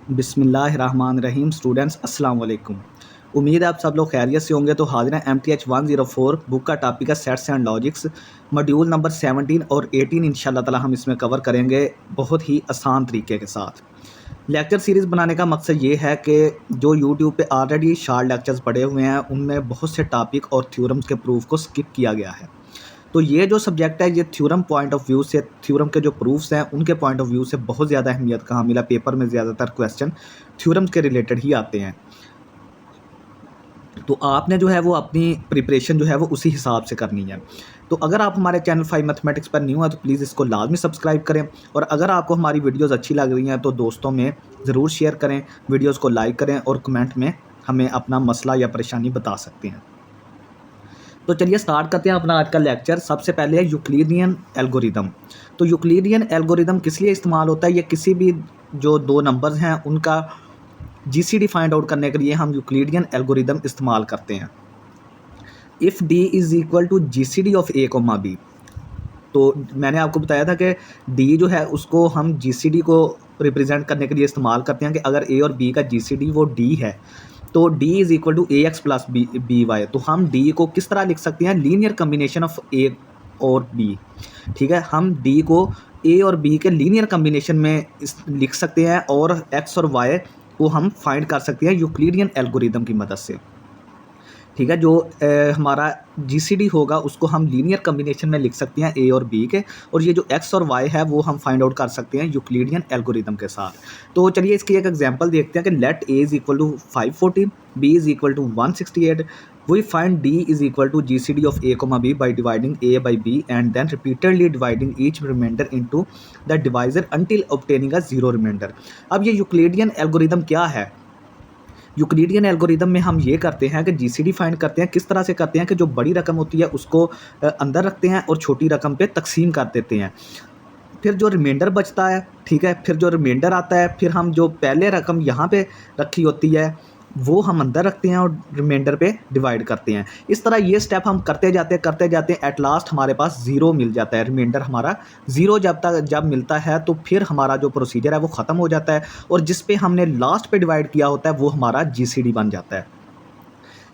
बिस्मिल्लाहिर्रहमानिर्रहीम। स्टूडेंट्स अस्सलाम वालेकुम। उम्मीद है आप सब लोग खैरियत से होंगे। तो हाजिर हैं MTH 104 बुक का टॉपिक है sets and logics, module number 17 और 18 इंशाल्लाह ताला हम इसमें कवर करेंगे बहुत ही आसान तरीके के साथ। लेक्चर सीरीज़ बनाने का मकसद ये है कि जो यूट्यूब पे ऑलरेडी शार्ट लेक्चर्स पड़े हुए हैं उनमें बहुत से टॉपिक और थ्योरम्स के प्रूफ को स्किप किया गया है। तो ये जो सब्जेक्ट है ये थ्योरम पॉइंट ऑफ व्यू से, थ्योरम के जो प्रूफ्स हैं उनके पॉइंट ऑफ व्यू से बहुत ज़्यादा अहमियत का हामिल है। पेपर में ज़्यादातर क्वेश्चन थ्योरम्स के रिलेटेड ही आते हैं। तो आपने जो है वो अपनी प्रिपरेशन जो है वो उसी हिसाब से करनी है। तो अगर आप हमारे चैनल 5 मैथमेटिक्स पर न्यू है तो प्लीज़ इसको लाजमी सब्सक्राइब करें, और अगर आपको हमारी वीडियोस अच्छी लग रही हैं तो दोस्तों में ज़रूर शेयर करें, वीडियोस को लाइक करें और कमेंट में हमें अपना मसला या परेशानी बता सकते हैं। तो चलिए स्टार्ट करते हैं अपना आज का लेक्चर। सबसे पहले है यूक्लिडियन एल्गोरिदम। तो यूक्लिडियन एल्गोरिदम किस लिए इस्तेमाल होता है? ये किसी भी जो दो नंबर्स हैं उनका जीसीडी फाइंड आउट करने के लिए हम यूक्लिडियन एल्गोरिदम इस्तेमाल करते हैं। If d is equal to GCD of a comma b, तो मैंने आपको बताया था कि डी जो है उसको हम जीसीडी को रिप्रेजेंट करने के लिए इस्तेमाल करते हैं कि अगर ए और बी का जीसीडी वो डी है तो d is equal to a x plus b y. तो हम डी को किस तरह लिख सकते हैं? लीनियर कम्बिनेशन ऑफ ए और बी। ठीक है, हम डी को ए और बी के लीनियर कम्बिनेशन में लिख सकते हैं और एक्स और वाई को हम फाइंड कर सकते हैं यूक्लिडियन एल्गोरिदम की मदद से। ठीक है, जो हमारा जीसीडी होगा उसको हम लीनियर कम्बिनेशन में लिख सकते हैं ए और बी के, और ये जो एक्स और वाई है वो हम फाइंड आउट कर सकते हैं यूक्लिडियन एल्गोरिदम के साथ। तो चलिए इसकी एक एग्जांपल देखते हैं कि let a is equal to 540, b is equal to 168, we find d is equal to GCD of a comma b by dividing a by b and then repeatedly dividing each remainder into the divisor until obtaining a zero remainder. अब ये Euclidean algorithm क्या है? Euclidean algorithm में हम ये करते हैं कि जीसीडी फाइंड करते हैं। किस तरह से करते हैं कि जो बड़ी रकम होती है उसको अंदर रखते हैं और छोटी रकम पे तकसीम कर देते हैं। फिर जो रिमाइंडर बचता है, ठीक है, फिर जो रिमाइंडर आता है फिर हम जो पहले रकम यहाँ पे रखी होती है वो हम अंदर रखते हैं और रिमाइंडर पे डिवाइड करते हैं। इस तरह ये स्टेप हम करते जाते हैं एट लास्ट हमारे पास ज़ीरो मिल जाता है। रिमाइंडर हमारा ज़ीरो जब मिलता है तो फिर हमारा जो प्रोसीजर है वो ख़त्म हो जाता है, और जिस पे हमने लास्ट पे डिवाइड किया होता है वो हमारा जीसीडी बन जाता है।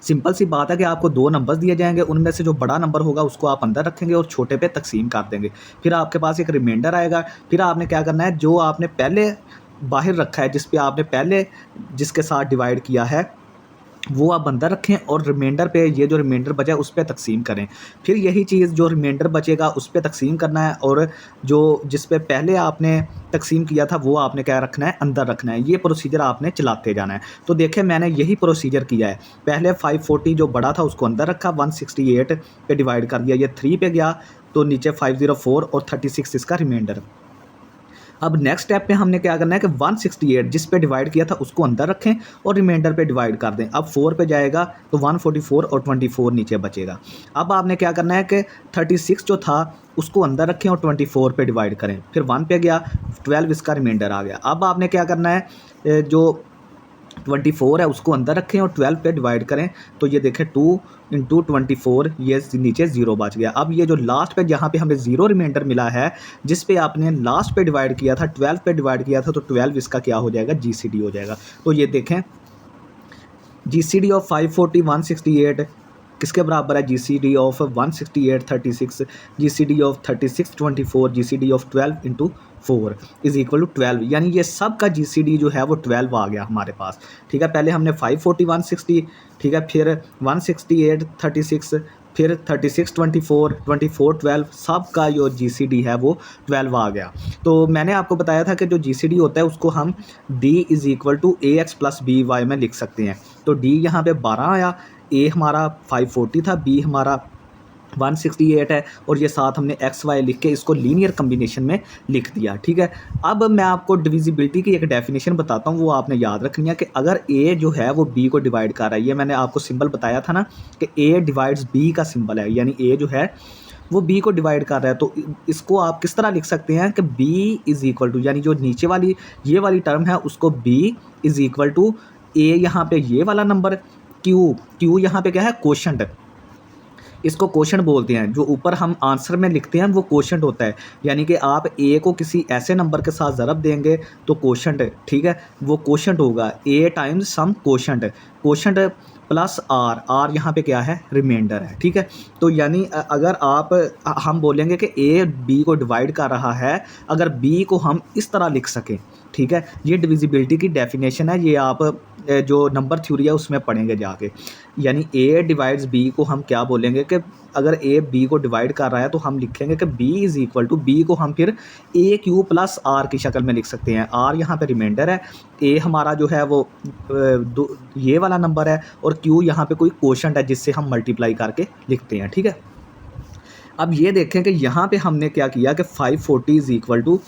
सिंपल सी बात है कि आपको दो नंबर्स दिए जाएंगे, उनमें से जो बड़ा नंबर होगा उसको आप अंदर रखेंगे और छोटे पे तकसीम कर देंगे। फिर आपके पास एक रिमाइंडर आएगा। फिर आपने क्या करना है, जो आपने पहले बाहर रखा है, जिस पे आपने पहले जिसके साथ डिवाइड किया है वो आप अंदर रखें, और रिमाइंडर पे ये जो रिमाइंडर बचा है उस पे तकसीम करें। फिर यही चीज़ जो रिमाइंडर बचेगा उस पे तकसीम करना है, और जो जिस पे पहले आपने तकसीम किया था वो आपने क्या रखना है? अंदर रखना है। ये प्रोसीजर आपने चलाते जाना है। तो देखें मैंने यही प्रोसीजर किया है। पहले 540 जो बड़ा था उसको अंदर रखा, 168 पे डिवाइड कर दिया, ये 3 पे गया तो नीचे 504 और 36 इसका रिमाइंडर। अब नेक्स्ट स्टेप पे हमने क्या करना है कि 168 जिस पे डिवाइड किया था उसको अंदर रखें और रिमाइंडर पे डिवाइड कर दें। अब 4 पे जाएगा तो 144 और 24 नीचे बचेगा। अब आपने क्या करना है कि 36 जो था उसको अंदर रखें और 24 पे डिवाइड करें। फिर 1 पे गया, 12 इसका रिमाइंडर आ गया। अब आपने क्या करना है, जो 24 है उसको अंदर रखें और 12 पे डिवाइड करें। तो ये देखें 2 इंटू 24, ये नीचे ज़ीरो बच गया। अब ये जो लास्ट पे जहाँ पे हमें ज़ीरो रिमाइंडर मिला है, जिस पे आपने लास्ट पे डिवाइड किया था, 12 पे डिवाइड किया था, तो 12 इसका क्या हो जाएगा? जीसीडी हो जाएगा। तो ये देखें जीसीडी ऑफ 540 168 किसके बराबर है? GCD of 168 36, GCD of 36 24, GCD of 12 into 4 is equal to 12। यानी ये सब का जीसीडी जो है वो 12 आ गया हमारे पास। ठीक है, पहले हमने 540 160, ठीक है, फिर 168 36, फिर 36 24 24 12, सब का जो जीसीडी है वो 12 आ गया। तो मैंने आपको बताया था कि जो जीसीडी होता है उसको हम d is equal to a x plus b y में लिख सकते हैं। तो डी यहाँ पे 12 आया, ए हमारा 540 था, बी हमारा 168 है, और ये साथ हमने एक्स वाई लिख के इसको लीनियर कम्बिनेशन में लिख दिया। ठीक है, अब मैं आपको डिविजिबिलिटी की एक डेफिनेशन बताता हूँ, वो आपने याद रखनी है कि अगर ए जो है वो बी को डिवाइड कर रहा है, ये मैंने आपको सिंबल बताया था ना कि ए डिवाइड्स बी का सिंबल है, यानी ए जो है वो बी को डिवाइड कर रहा है। तो इसको आप किस तरह लिख सकते हैं कि बी इज़ इक्वल टू, यानी जो नीचे वाली ये वाली टर्म है उसको बी इज़ इक्वल टू ए, यहाँ पे ये वाला नंबर, क्यू यहाँ पे क्या है? क्वोशंट। इसको क्वोशंट बोलते हैं। जो ऊपर हम आंसर में लिखते हैं वो क्वोशंट होता है, यानी कि आप ए को किसी ऐसे नंबर के साथ ज़रब देंगे तो क्वोशंट, ठीक है, वो क्वोशंट होगा A times some quotient, quotient plus R, R यहाँ पे क्या है, रिमाइंडर है, ठीक है। तो यानी अगर आप हम बोलेंगे कि ए बी को डिवाइड कर रहा है, अगर बी को हम इस तरह लिख सकें, ठीक है, ये डिविजिबिलिटी की डेफिनेशन है, ये आप जो नंबर थ्योरी है उसमें पढ़ेंगे जाके। यानी ए डिवाइड्स बी को हम क्या बोलेंगे कि अगर ए बी को डिवाइड कर रहा है तो हम लिखेंगे कि b is equal to, b को हम फिर ए क्यू प्लस आर की शक्ल में लिख सकते हैं। आर यहाँ पे रिमाइंडर है, ए हमारा जो है वो ये वाला नंबर है, और क्यू यहाँ पे कोई क्वोशंट है जिससे हम मल्टीप्लाई करके लिखते हैं, ठीक है। अब ये देखें कि यहाँ पे हमने क्या किया कि 540 is equal to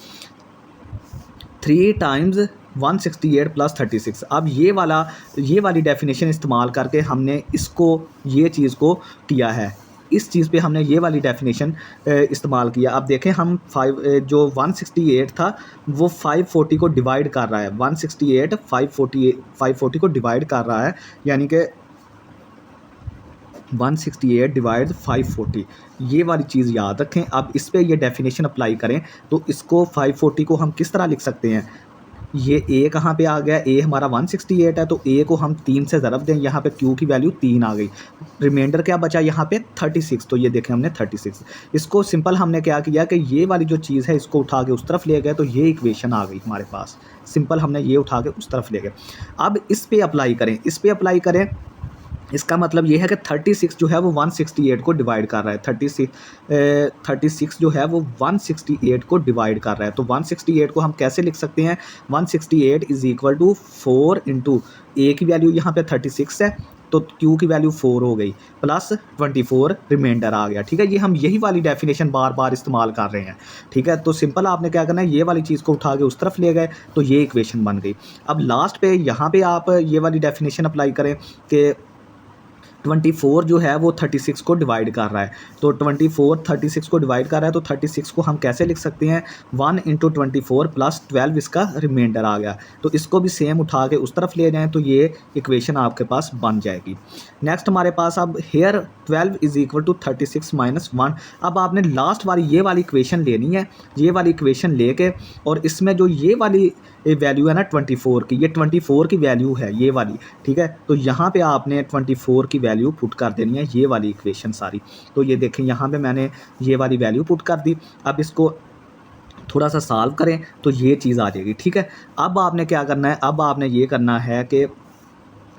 3 times 168 plus 36। अब ये वाली डेफिनेशन इस्तेमाल करके हमने इसको, ये चीज़ को किया है, इस चीज़ पे हमने ये वाली डेफिनेशन इस्तेमाल किया। अब देखें हम जो 168 था वो 540 को डिवाइड कर रहा है, 168 540 को डिवाइड कर रहा है, यानी कि 168 डिवाइड 540, ये वाली चीज़ याद रखें। अब इस पे ये डेफिनेशन अप्लाई करें तो इसको 540 को हम किस तरह लिख सकते हैं, ये ए कहाँ पे आ गया, ए हमारा 168 है, तो ए को हम 3 से ज़रब दें, यहाँ पे क्यू की वैल्यू 3 आ गई, रिमाइंडर क्या बचा यहाँ पे 36, तो ये देखें हमने 36। इसको सिंपल हमने क्या किया कि ये वाली जो चीज़ है इसको उठा के उस तरफ ले गए, तो ये इक्वेशन आ गई हमारे पास, सिंपल हमने ये उठा के उस तरफ ले गए। अब इस पे अप्लाई करें, इस पे अप्लाई करें, इसका मतलब ये है कि 36 जो है वो 168 को डिवाइड कर रहा है, 36 जो है वो 168 को डिवाइड कर रहा है। तो 168 को हम कैसे लिख सकते हैं, 168 इज़ इक्वल टू 4 इंटू, ए की वैल्यू यहाँ पे 36 है तो क्यू की वैल्यू 4 हो गई, प्लस 24 रिमाइंडर आ गया, ठीक है। ये हम यही वाली डेफिनेशन बार बार इस्तेमाल कर रहे हैं, ठीक है। तो सिंपल आपने क्या करना है, ये वाली चीज़ को उठा के उस तरफ ले गए तो ये इक्वेशन बन गई। अब लास्ट पे यहाँ पे आप ये वाली डेफिनेशन अप्लाई करें कि 24 जो है वो 36 को डिवाइड कर रहा है, तो 24 36 को डिवाइड कर रहा है, तो 36 को हम कैसे लिख सकते हैं, 1 इंटू 24 प्लस 12 इसका रिमाइंडर आ गया, तो इसको भी सेम उठा के उस तरफ ले जाएं तो ये इक्वेशन आपके पास बन जाएगी। नेक्स्ट हमारे पास अब here 12 is equal to 36 minus 1। अब आपने लास्ट वाली ये वाली इक्वेशन लेनी है, ये वाली इक्वेशन लेके, और इसमें जो ये वाली वैल्यू है ना 24 की, ये 24 की वैल्यू है ये वाली, ठीक है। तो यहाँ पे आपने 24 की वैल्यू पुट कर देनी है, ये वाली इक्वेशन सारी। तो ये देखें यहाँ पे मैंने ये वाली वैल्यू पुट कर दी। अब इसको थोड़ा सा सॉल्व करें तो ये चीज़ आ जाएगी, ठीक है। अब आपने क्या करना है, अब आपने ये करना है कि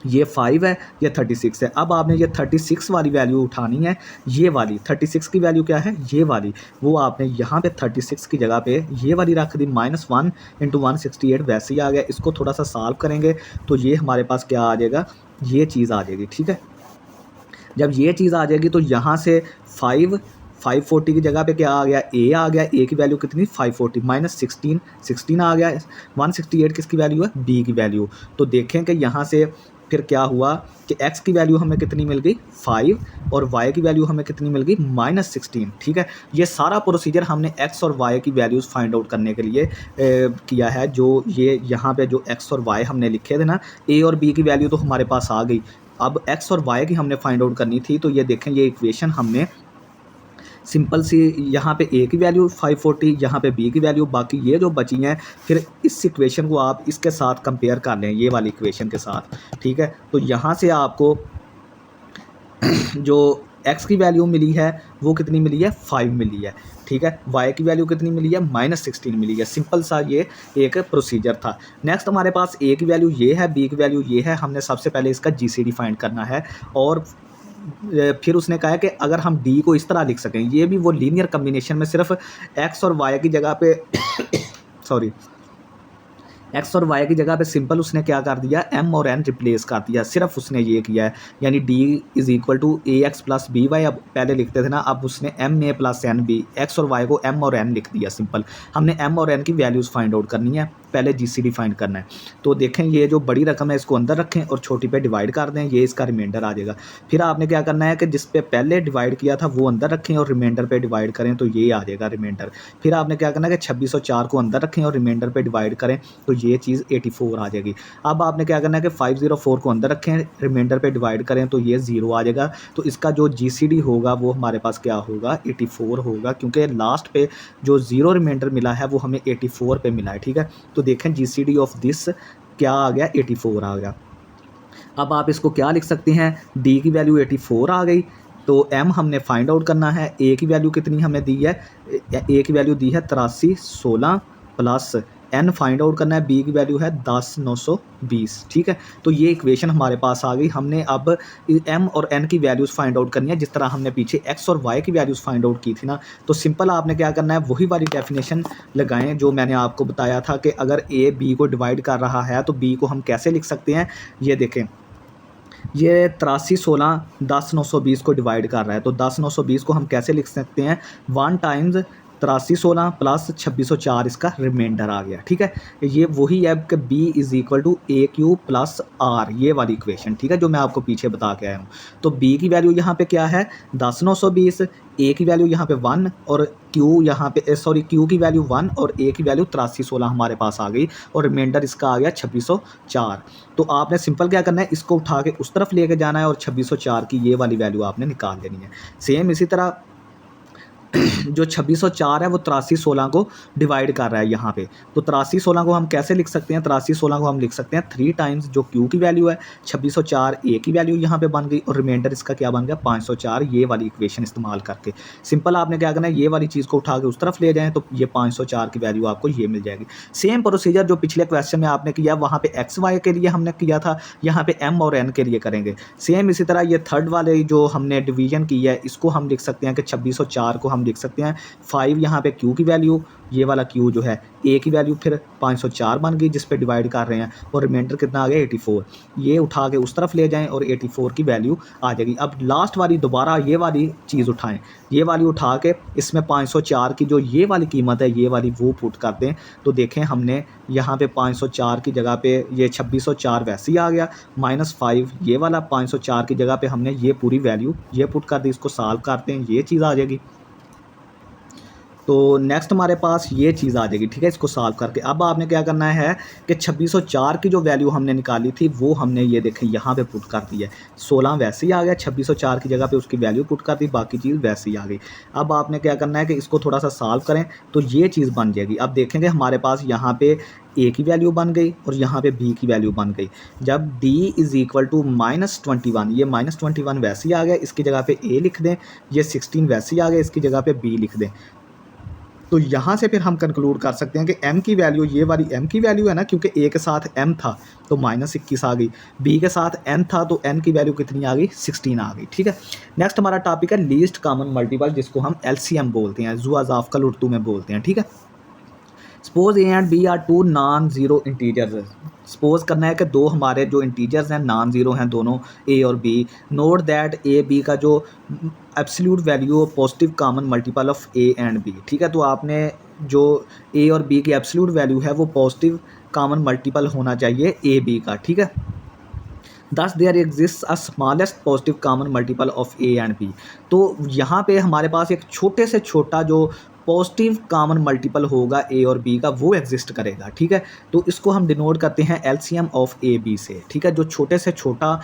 ये 5 है, ये 36 है, अब आपने ये 36 वाली वैल्यू उठानी है, ये वाली 36 की वैल्यू क्या है, ये वाली, वो आपने यहाँ पे 36 की जगह पे ये वाली रख दी, -1 इंटू 168 वैसे ही आ गया। इसको थोड़ा सा सॉल्व करेंगे तो ये हमारे पास क्या आ जाएगा, ये चीज़ आ जाएगी, ठीक है। जब ये चीज़ आ जाएगी तो यहाँ से 540 की जगह पे क्या आ गया, ए आ गया, ए की वैल्यू कितनी 540 माइनस 16 आ गया, 168 किसकी वैल्यू है, बी की वैल्यू। तो देखें कि यहाँ से फिर क्या हुआ कि x की वैल्यू हमें कितनी मिल गई 5, और y की वैल्यू हमें कितनी मिल गई -16, ठीक है। ये सारा प्रोसीजर हमने x और y की वैल्यूज़ फाइंड आउट करने के लिए किया है। जो ये यहाँ पे जो x और y हमने लिखे थे ना, a और b की वैल्यू तो हमारे पास आ गई, अब x और y की हमने फाइंड आउट करनी थी। तो ये देखें, ये इक्वेशन हमने सिंपल सी, यहाँ पे ए की वैल्यू 540, यहाँ पे बी की वैल्यू, बाकी ये जो बची हैं, फिर इस इक्वेशन को आप इसके साथ कंपेयर कर लें, ये वाली इक्वेशन के साथ, ठीक है। तो यहाँ से आपको जो x की वैल्यू मिली है वो कितनी मिली है, 5 मिली है, ठीक है। y की वैल्यू कितनी मिली है, -16 मिली है। सिंपल सा ये एक प्रोसीजर था। नेक्स्ट हमारे पास a की वैल्यू ये है, b की वैल्यू ये है, हमने सबसे पहले इसका GCD फाइंड करना है, और फिर उसने कहा कि अगर हम d को इस तरह लिख सकें, ये भी वो लीनियर कम्बिनेशन में सिर्फ x और y की जगह पे सॉरी, x और y की जगह पे सिंपल उसने क्या कर दिया, m और n रिप्लेस कर दिया, सिर्फ उसने ये किया है। यानी d is equal to ax plus b y, अब पहले लिखते थे ना, अब उसने m a plus n b, x और y को m और n लिख दिया। सिंपल हमने m और n की वैल्यूज़ फाइंड आउट करनी है। पहले जीसीडी फाइंड करना है। तो देखें ये जो बड़ी रकम है इसको अंदर रखें और छोटी पे डिवाइड कर दें, ये इसका रिमाइंडर आ जाएगा। फिर आपने क्या करना है कि जिस पे पहले डिवाइड किया था वो अंदर रखें और रिमाइंडर पे डिवाइड करें, तो ये आ जाएगा रिमाइंडर। फिर आपने क्या करना है कि 2604 को अंदर रखें और रिमाइंडर पे डिवाइड करें, तो ये चीज़ 84 आ जाएगी। अब आपने क्या करना है कि 504 को अंदर रखें, रिमाइंडर पे डिवाइड करें, तो ये 0 आ जाएगा। तो इसका जो जीसीडी होगा वो हमारे पास क्या होगा, 84 होगा, क्योंकि लास्ट पे जो 0 रिमाइंडर मिला है वो हमें 84 पे मिला है। ठीक है, तो देखें जीसीडी ऑफ दिस क्या आ गया, 84 आ गया। अब आप इसको क्या लिख सकते हैं, डी की वैल्यू 84 आ गई, तो एम हमने फाइंड आउट करना है। ए की वैल्यू कितनी हमें दी है, ए की वैल्यू दी है 8316 प्लस एन फाइंड आउट करना है, बी की वैल्यू है 10920। ठीक है, तो ये इक्वेशन हमारे पास आ गई। हमने अब एम और एन की वैल्यूज़ फाइंड आउट करनी है, जिस तरह हमने पीछे एक्स और वाई की वैल्यूज़ फाइंड आउट की थी ना। तो सिंपल आपने क्या करना है, वही वाली डेफिनेशन लगाएं जो मैंने आपको बताया था कि अगर ए बी को डिवाइड कर रहा है तो बी को हम कैसे लिख सकते हैं। ये देखें, ये 8316 10920 को डिवाइड कर रहा है, तो 10920 को हम कैसे लिख सकते हैं, 1 टाइम्स 8316 प्लस 2604 इसका रिमाइंडर आ गया। ठीक है, ये वही है कि b is equal to a q plus r, ये वाली इक्वेशन। ठीक है, जो मैं आपको पीछे बता के आया हूँ। तो बी की वैल्यू यहाँ पे क्या है, 10920, ए की वैल्यू यहाँ पे 1 और क्यू यहाँ पे क्यू की वैल्यू 1 और ए की वैल्यू 8316 हमारे पास आ गई और रिमाइंडर इसका आ गया 2604। तो आपने सिंपल क्या करना है, इसको उठा के उस तरफ लेके जाना है और 2604 की ये वाली वैल्यू आपने निकाल देनी है। सेम इसी तरह जो 2604 है वो 8316 को डिवाइड कर रहा है यहाँ पे, तो 8316 को हम कैसे लिख सकते हैं, 8316 को हम लिख सकते हैं 3 टाइम्स जो क्यू की वैल्यू है 2604, ए की वैल्यू यहाँ पे बन गई और रिमाइंडर इसका क्या बन गया 504। ये वाली इक्वेशन इस्तेमाल करके सिंपल आपने क्या करना है, ये वाली चीज़ को उठा के उस तरफ ले जाएँ तो ये 504 की वैल्यू आपको ये मिल जाएगी। सेम प्रोसीजर जो पिछले क्वेश्चन में आपने किया, वहाँ पे एक्स वाई के लिए हमने किया था, यहाँ पे एम और एन के लिए करेंगे। सेम इसी तरह ये थर्ड वाले जो हमने डिवीजन की है इसको हम लिख सकते हैं कि 2604 को हम लिख सकते हैं 5 यहाँ पे क्यू की वैल्यू, ये वाला क्यू जो है ए की वैल्यू फिर 504 बन गई जिस पे डिवाइड कर रहे हैं और रिमाइंडर कितना आ गया 84। ये उठा के उस तरफ ले जाएं और 84 की वैल्यू आ जाएगी। अब लास्ट वाली दोबारा ये वाली चीज़ उठाएं, ये वाली उठा के इसमें 504 की जो ये वाली कीमत है ये वाली वो पुट कर दें, तो देखें हमने यहाँ पे 504 की जगह पे ये 2604 वैसे ही आ गया, -5 ये वाला 504 की जगह पे हमने ये पूरी वैल्यू ये पुट कर दी। इसको सॉल्व करते हैं, ये चीज़ आ जाएगी। तो नेक्स्ट हमारे पास ये चीज़ आ जाएगी। ठीक है, इसको सॉल्व करके अब आपने क्या करना है कि 2604 की जो वैल्यू हमने निकाली थी वो हमने ये देखें यहाँ पे पुट कर दी है। 16 वैसे ही आ गया, 2604 की जगह पे उसकी वैल्यू पुट कर दी, बाकी चीज़ वैसे ही आ गई। अब आपने क्या करना है कि इसको थोड़ा सा सॉल्व करें तो ये चीज़ बन जाएगी। अब देखेंगे हमारे पास यहाँ पे ए की वैल्यू बन गई और यहाँ पे बी की वैल्यू बन गई। जब d इज़ इक्वल टू -21, ये -21 वैसे ही आ गया, इसकी जगह पे a लिख दें, ये 16 वैसे ही आ गया, इसकी जगह पे b लिख दें। तो यहाँ से फिर हम कंक्लूड कर सकते हैं कि m की वैल्यू, ये वाली m की वैल्यू है ना, क्योंकि a के साथ m था तो -21 आ गई, b के साथ n था तो n की वैल्यू कितनी आ गई 16 आ गई। ठीक है, नेक्स्ट हमारा टॉपिक है लीस्ट कॉमन मल्टीपल, जिसको हम LCM बोलते हैं, जुआ जाफकल उर्दू में बोलते हैं। ठीक है, suppose a and b are two non zero integers. Suppose करना है कि दो हमारे जो इंटीजर्स हैं नॉन ज़ीरो हैं दोनों ए और b. Note that a b का जो absolute value positive common multiple of a and b. ठीक है, तो आपने जो ए और बी की एब्सोल्यूट वैल्यू है वो पॉजिटिव कॉमन मल्टीपल होना चाहिए ए बी का। ठीक है, thus there exist a smallest positive common multiple of a and b. तो यहाँ पे हमारे पास एक छोटे से छोटा जो पॉजिटिव कॉमन मल्टीपल होगा ए और बी का वो एग्जिस्ट करेगा। ठीक है, तो इसको हम डिनोट करते हैं एलसीएम ऑफ ए बी से। ठीक है, जो छोटे से छोटा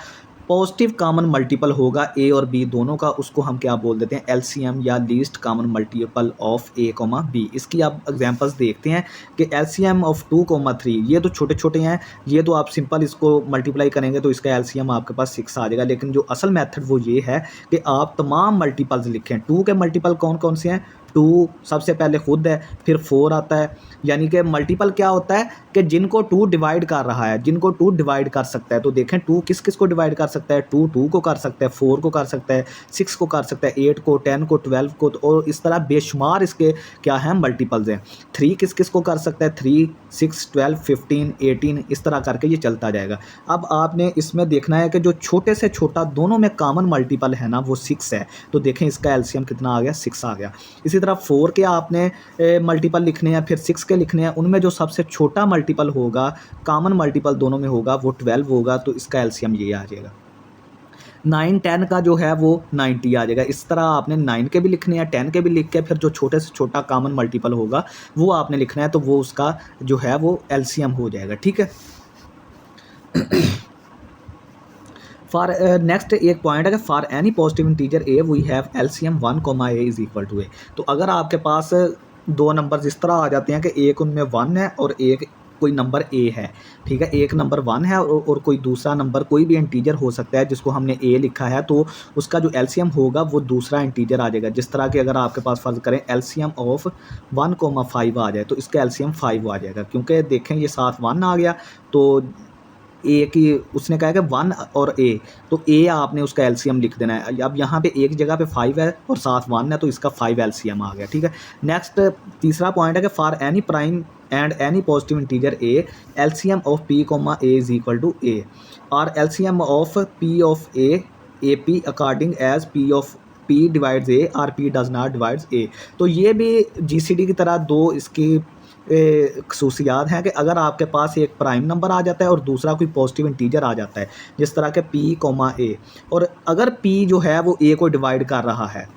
पॉजिटिव कॉमन मल्टीपल होगा ए और बी दोनों का, उसको हम क्या बोल देते हैं एलसीएम या least common multiple of a comma b. इसकी आप एग्जांपल्स देखते हैं कि एलसीएम ऑफ 2,3, ये तो छोटे छोटे हैं, ये तो आप सिंपल इसको मल्टीप्लाई करेंगे तो इसका एलसीएम आपके पास 6 आ जाएगा। लेकिन जो असल मेथड वो ये है कि आप तमाम मल्टीपल्स लिखें। 2 के मल्टीपल कौन कौन से हैं, 2 सबसे पहले खुद है, फिर 4 आता है। यानी कि मल्टीपल क्या होता है कि जिनको 2 डिवाइड कर रहा है, जिनको 2 डिवाइड कर सकता है। तो देखें 2 किस किस को डिवाइड कर सकता है, 2 को कर सकता है, 4 को कर सकता है, 6 को कर सकता है, 8 को, 10 को, 12 को, और इस तरह बेशुमार इसके क्या हैं मल्टीपल्स हैं। 3 किस किस को कर सकता है, 3, 6, 12, 15, 18, इस तरह करके ये चलता जाएगा। अब आपने इसमें देखना है कि जो छोटे से छोटा दोनों में कॉमन मल्टीपल है ना वो 6 है। तो देखें इसका एलसीएम कितना आ गया, 6 आ गया। इसी इसी तरह 4 के आपने मल्टीपल लिखने हैं, फिर 6 के लिखने हैं। उनमें जो सबसे छोटा मल्टीपल होगा, कॉमन मल्टीपल दोनों में होगा, वो 12 होगा, तो इसका एलसीएम ये आ जाएगा। 9 10 का जो है वो 90 आ जाएगा। इस तरह आपने 9 के भी लिखने हैं, 10 के भी लिख के फिर जो छोटे से छोटा कॉमन मल्टीपल होगा वो आपने लिखना है, तो वो उसका जो है वो एलसीएम हो जाएगा। ठीक है। फॉर नेक्स्ट एक पॉइंट है कि for any positive integer A we have LCM 1 A is equal to A. तो अगर आपके पास दो नंबर्स इस तरह आ जाते हैं कि एक उनमें 1 है और एक कोई नंबर ए है, ठीक है, एक नंबर 1 है और कोई दूसरा नंबर कोई भी इंटीजर हो सकता है जिसको हमने ए लिखा है, तो उसका जो एलसीएम होगा वो दूसरा इंटीजर आ जाएगा। जिस तरह के अगर आपके पास फ़र्ज़ करें एलसीएम ऑफ 1,5 आ जाए, तो इसका एलसीएम 5 आ जाएगा, क्योंकि देखें ये साथ 1 आ गया, तो ए की उसने कहा कि 1 और ए, तो ए आपने उसका एलसीएम लिख देना है। अब यहाँ पे एक जगह पे 5 है और साथ 1 है, तो इसका 5 एलसीएम आ गया। ठीक है। नेक्स्ट तीसरा पॉइंट है कि for any prime and any positive integer A, LCM of P comma A is equal to A, और LCM of P of A P according as P of P divides A और P does not divides A. तो ये भी GCD की तरह दो इसकी खसूसियात हैं कि अगर आपके पास एक प्राइम नंबर आ जाता है और दूसरा कोई पॉजिटिव इंटीजर आ जाता है, जिस तरह के पी कोमा ए, और अगर पी जो है वो ए को डिवाइड कर रहा है,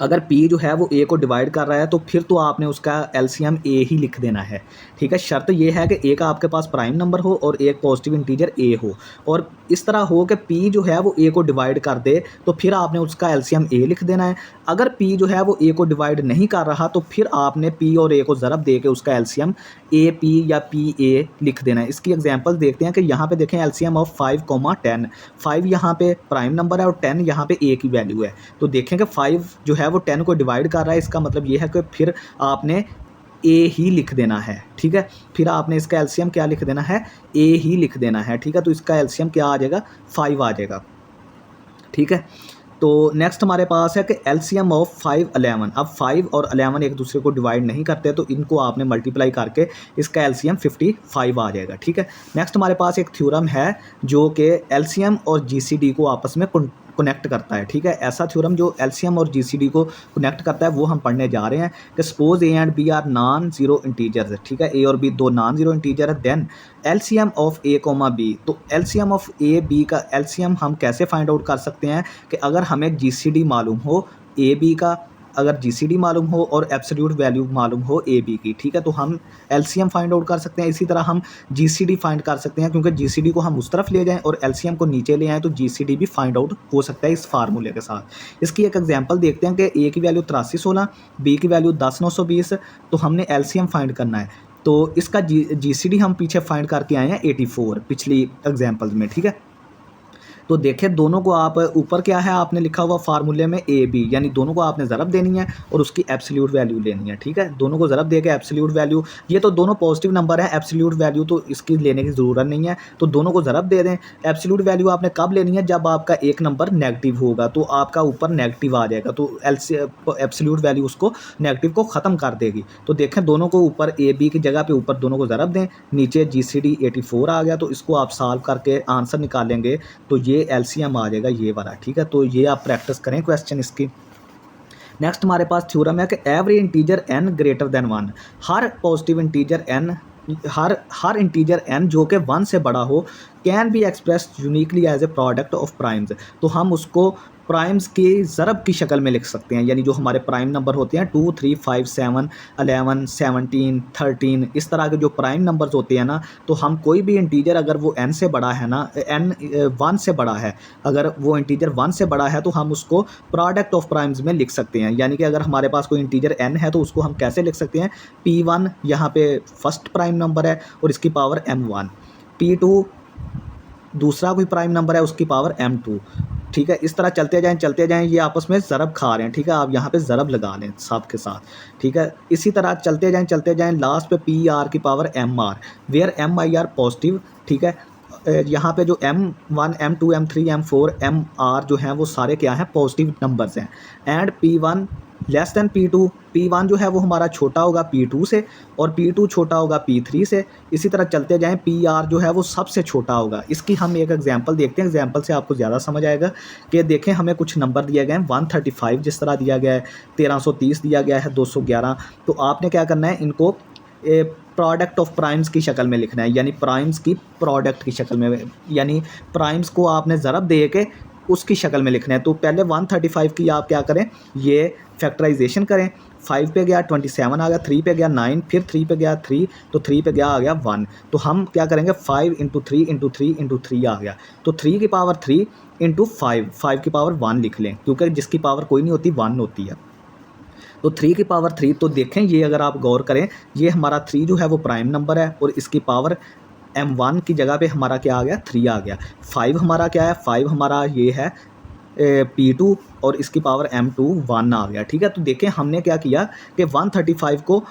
अगर P जो है वो A को डिवाइड कर रहा है, तो फिर तो आपने उसका एलसीएम A ही लिख देना है। ठीक है। शर्त ये है कि एक आपके पास प्राइम नंबर हो और एक पॉजिटिव इंटीजर A हो, और इस तरह हो कि P जो है वो A को डिवाइड कर दे, तो फिर आपने उसका एलसीएम A लिख देना है। अगर P जो है वो A को डिवाइड नहीं कर रहा, तो फिर आपने P और A को ज़रब दे के उसका एलसीएम AP या PA लिख देना है। इसकी एग्जांपल देखते हैं कि यहाँ पे देखें एलसीएम ऑफ 5,10, 5 यहाँ पे प्राइम नंबर है और 10 यहाँ पे A की वैल्यू है, तो देखें कि 5 जो है वो 10 को डिवाइड कर रहा है। इसका मतलब ये है कि फिर आपने ए ही लिख देना है। ठीक है। फिर आपने इसका एलसीएम क्या लिख देना है, ए ही लिख देना है। ठीक है। तो इसका एलसीएम क्या आ जाएगा, 5 आ जाएगा। ठीक है। तो नेक्स्ट हमारे पास है कि एलसीएम ऑफ 5 11। अब 5 और 11 एक दूसरे को डिवाइड नहीं करते, तो इनको आपने मल्टीप्लाई करके इसका एलसीएम 55 आ जाएगा। ठीक है। नेक्स्ट हमारे पास एक थ्योरम है जो कि एलसीएम और जीसीडी को आपस में कनेक्ट करता है। ठीक है। ऐसा थ्योरम जो एलसीएम और जीसीडी को कनेक्ट करता है वो हम पढ़ने जा रहे हैं कि suppose a and b are non zero integers. ठीक है। ए और बी दो नॉन जीरो इंटीजर है, then LCM of a comma b. तो एलसीएम ऑफ ए बी का एलसीएम हम कैसे फाइंड आउट कर सकते हैं कि अगर हमें जीसीडी मालूम हो ए बी का, अगर जीसीडी मालूम हो और एब्सोल्यूट वैल्यू मालूम हो ए बी की, ठीक है, तो हम एलसीएम फाइंड आउट कर सकते हैं। इसी तरह हम जीसीडी फाइंड कर सकते हैं, क्योंकि जीसीडी को हम उस तरफ ले जाएं और एलसीएम को नीचे ले आएँ, तो जीसीडी भी फाइंड आउट हो सकता है इस फार्मूले के साथ। इसकी एक एग्जांपल देखते हैं कि ए की वैल्यू 8316, बी की वैल्यू 10,920, तो हमने एलसीएम फाइंड करना है। तो इसका जीसीडी हम पीछे फाइंड करके आए हैं 84 पिछली एग्जाम्पल्स में। ठीक है। तो देखें दोनों को आप ऊपर क्या है आपने लिखा हुआ फार्मूले में ए बी, यानी दोनों को आपने ज़रब देनी है और उसकी एब्सोल्यूट वैल्यू लेनी है। ठीक है। दोनों को ज़रब दे के एब्सोल्यूट वैल्यू, ये तो दोनों पॉजिटिव नंबर है, एब्सोल्यूट वैल्यू तो इसकी लेने की ज़रूरत नहीं है, तो दोनों को ज़रब दे दें। एब्सोल्यूट वैल्यू आपने कब लेनी है, जब आपका एक नंबर नेगेटिव होगा, तो आपका ऊपर नेगेटिव आ जाएगा, तो एब्सोल्यूट वैल्यू उसको नेगेटिव को ख़त्म कर देगी। तो देखें दोनों को ऊपर ए बी की जगह पे ऊपर दोनों को ज़रब दें, नीचे जीसीडी 84 आ गया, तो इसको आप सॉल्व करके आंसर निकालेंगे, तो ये एलसीएम आ जाएगा ये वाला। ठीक है। तो ये आप प्रैक्टिस करें क्वेश्चन इसकी। नेक्स्ट हमारे पास थ्योरम है कि every integer n greater than 1, हर पॉजिटिव इंटीजर n, हर इंटीजर n जो कि 1 से बड़ा हो, can be expressed uniquely as a product of primes. तो हम उसको प्राइम्स की ज़रब की शक्ल में लिख सकते हैं, यानी जो हमारे प्राइम नंबर होते हैं 2 3 5 7 11 17 13, इस तरह के जो प्राइम नंबर्स होते हैं ना, तो हम कोई भी इंटीजर अगर वो n से बड़ा है ना, n 1 से बड़ा है, अगर वो इंटीजर 1 से बड़ा है, तो हम उसको प्रोडक्ट ऑफ प्राइम्स में लिख सकते हैं। यानी कि अगर हमारे पास कोई इंटीजर n है, तो उसको हम कैसे लिख सकते हैं, P1 यहाँ पे फर्स्ट प्राइम नंबर है और इसकी पावर M1, P2 दूसरा कोई प्राइम नंबर है उसकी पावर M2। ठीक है। इस तरह चलते जाएं, ये आपस में ज़रब खा रहे हैं। ठीक है। आप यहाँ पे ज़रब लगा लें साथ के साथ। ठीक है। इसी तरह चलते जाएं, लास्ट पे पी आर की power m r, where m i are positive. ठीक है। यहाँ पे जो M1 M2 M3 M4 MR जो हैं वो सारे क्या हैं, पॉजिटिव नंबर्स हैं, and P1 less than P2, P1 जो है वो हमारा छोटा होगा P2 से और P2 छोटा होगा P3 से। इसी तरह चलते जाएँ, PR जो है वो सबसे छोटा होगा। इसकी हम एक एग्जांपल देखते हैं, एग्जांपल से आपको ज़्यादा समझ आएगा कि देखें हमें कुछ नंबर दिए गए हैं 135 जिस तरह दिया गया है, 1330 दिया गया है, 211। तो आपने क्या करना है, इनको प्रोडक्ट ऑफ प्राइम्स की शक्ल में लिखना है, यानी प्राइम्स की प्रोडक्ट की शक्ल में, यानी प्राइम्स को आपने ज़रब दे के उसकी शक्ल में लिखना है। तो पहले 135 की आप क्या करें, ये फैक्टराइजेशन करें। 5 पे गया 27 आ गया, 3 पे गया 9, फिर 3 पे गया 3, तो 3 पे गया आ गया 1। तो हम क्या करेंगे, 5 × 3 × 3 × 3 आ गया, तो 3 की पावर 3 × 5, 5 की पावर 1 लिख लें, क्योंकि जिसकी पावर कोई नहीं होती 1 होती है। तो 3 की पावर 3, तो देखें ये अगर आप गौर करें, ये हमारा 3 जो है वो प्राइम नंबर है और इसकी पावर M1 की जगह पे हमारा क्या आ गया, 3 आ गया। 5 हमारा क्या है, 5 हमारा ये है P2 और इसकी पावर M2 1 आ गया, ठीक है। तो देखें हमने क्या किया कि 135 को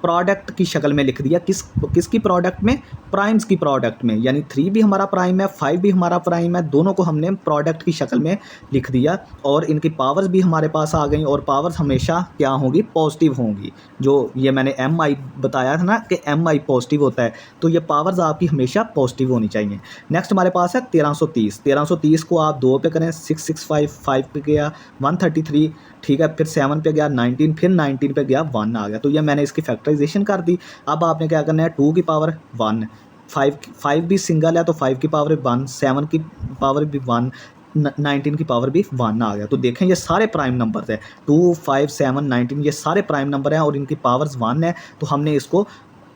प्रोडक्ट की शक्ल में लिख दिया, किसकी प्रोडक्ट में, प्राइम्स की प्रोडक्ट में, यानी 3 भी हमारा प्राइम है, 5 भी हमारा प्राइम है, दोनों को हमने प्रोडक्ट की शक्ल में लिख दिया और इनकी पावर्स भी हमारे पास आ गई और पावर्स हमेशा क्या होंगी, पॉजिटिव होंगी। जो ये मैंने MI बताया था ना कि MI पॉजिटिव होता है, तो ये पावर्स आपकी हमेशा पॉजिटिव होनी चाहिए। नेक्स्ट हमारे पास है 1330, 1330 को आप 2 पे करें, 665, 5 पे गया 133, ठीक है, फिर 7 पे गया 19, फिर 19 पे गया 1 आ गया। तो ये मैंने इसकी फैक्टराइजेशन कर दी। अब आपने क्या करना है, 2 की पावर 1, 5 भी सिंगल है तो 5 की पावर 1, 7 की पावर भी 1, 19 की पावर भी 1 आ गया। तो देखें ये सारे प्राइम नंबर्स हैं, 2, 5, 7, 19 ये सारे प्राइम नंबर हैं और इनकी पावर्स 1 है। तो हमने इसको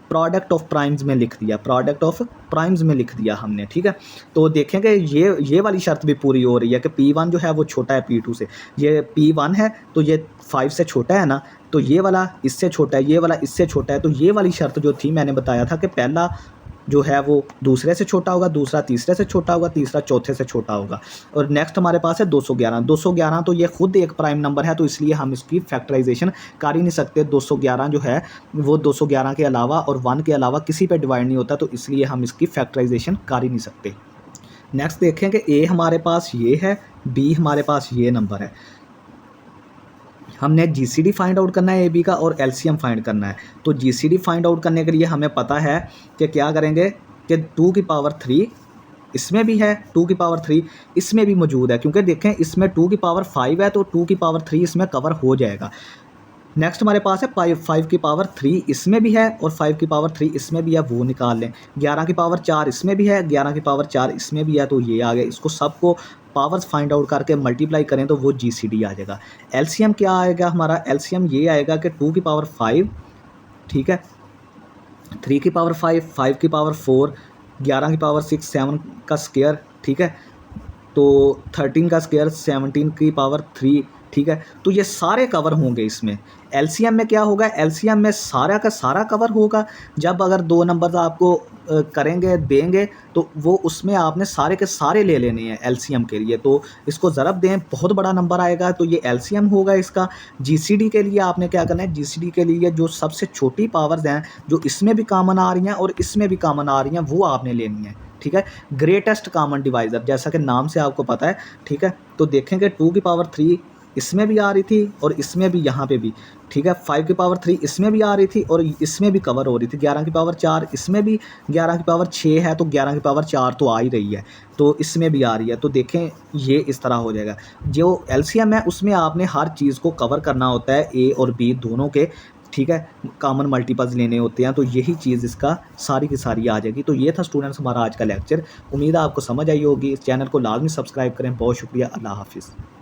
प्रोडक्ट ऑफ प्राइम्स में लिख दिया, प्रोडक्ट ऑफ प्राइम्स में लिख दिया हमने, ठीक है। तो देखेंगे ये वाली शर्त भी पूरी हो रही है कि P1 जो है वो छोटा है P2 से। ये P1 है तो ये 5 से छोटा है ना, तो ये वाला इससे छोटा है, ये वाला इससे छोटा है। तो ये वाली शर्त जो थी मैंने बताया था कि पहला जो है वो दूसरे से छोटा होगा, दूसरा तीसरे से छोटा होगा, तीसरा चौथे से छोटा होगा। और नेक्स्ट हमारे पास है 211, 211 तो ये खुद एक प्राइम नंबर है, तो इसलिए हम इसकी फैक्टराइजेशन कर ही नहीं सकते। 211 जो है वो 211 के अलावा और 1 के अलावा किसी पे डिवाइड नहीं होता, तो इसलिए हम इसकी फैक्टराइजेशन कर ही नहीं सकते। नेक्स्ट देखें कि A हमारे पास ये है, B हमारे पास ये नंबर है। हमने GCD फाइंड आउट करना है AB का और LCM फाइंड करना है। तो GCD फाइंड आउट करने के लिए हमें पता है कि क्या करेंगे कि 2 की पावर 3 इसमें भी है, 2 की पावर 3 इसमें भी मौजूद है, क्योंकि देखें इसमें 2 की पावर 5 है तो 2 की पावर 3 इसमें कवर हो जाएगा। नेक्स्ट हमारे पास है 5 की पावर 3 इसमें भी है और 5 की पावर 3 इसमें भी है, वो निकाल लें। 11 की पावर 4 इसमें भी है, 11 की पावर 4 इसमें भी है, तो ये आ गया। इसको सबको पावर्स फाइंड आउट करके मल्टीप्लाई करें तो वो GCD आ जाएगा। LCM क्या आएगा हमारा, LCM ये आएगा कि 2 की पावर 5, ठीक है, 3 की पावर 5, 5 की पावर 4, 11 की पावर 6, 7 का स्क्वायर, ठीक है, तो 13 का स्क्वायर, 17 की पावर 3, ठीक है। तो ये सारे कवर होंगे इसमें। LCM में क्या होगा, LCM में सारा का सारा कवर होगा। जब अगर 2 नंबर आपको करेंगे देंगे तो वो उसमें आपने सारे के सारे ले लेने हैं LCM के लिए। तो इसको ज़रब दें, बहुत बड़ा नंबर आएगा, तो ये LCM होगा इसका। GCD के लिए आपने क्या करना है, GCD के लिए जो सबसे छोटी पावर्स हैं जो इसमें भी कॉमन आ रही हैं और इसमें भी कॉमन आ रही हैं, वो आपने लेनी है, ठीक है। ग्रेटेस्ट कॉमन डिवाइज़र, जैसा कि नाम से आपको पता है, ठीक है। तो देखेंगे 2 की पावर 3 इसमें भी आ रही थी और इसमें भी, यहाँ पे भी, ठीक है। 5 की पावर 3 इसमें भी आ रही थी और इसमें भी कवर हो रही थी। 11 की पावर 4 इसमें भी, 11 की पावर 6 है तो 11 की पावर 4 तो आ ही रही है, तो इसमें भी आ रही है। तो देखें ये इस तरह हो जाएगा। जो LCM है उसमें आपने हर चीज़ को कवर करना होता है, A और B दोनों के, ठीक है, कॉमन मल्टीपल्स लेने होते हैं। तो यही चीज़ इसका सारी की सारी आ जाएगी। तो ये था स्टूडेंट्स हमारा आज का लेक्चर। उम्मीद है आपको समझ आई होगी। इस चैनल को लाजमी सब्सक्राइब करें। बहुत शुक्रिया। अल्लाह हाफिज़।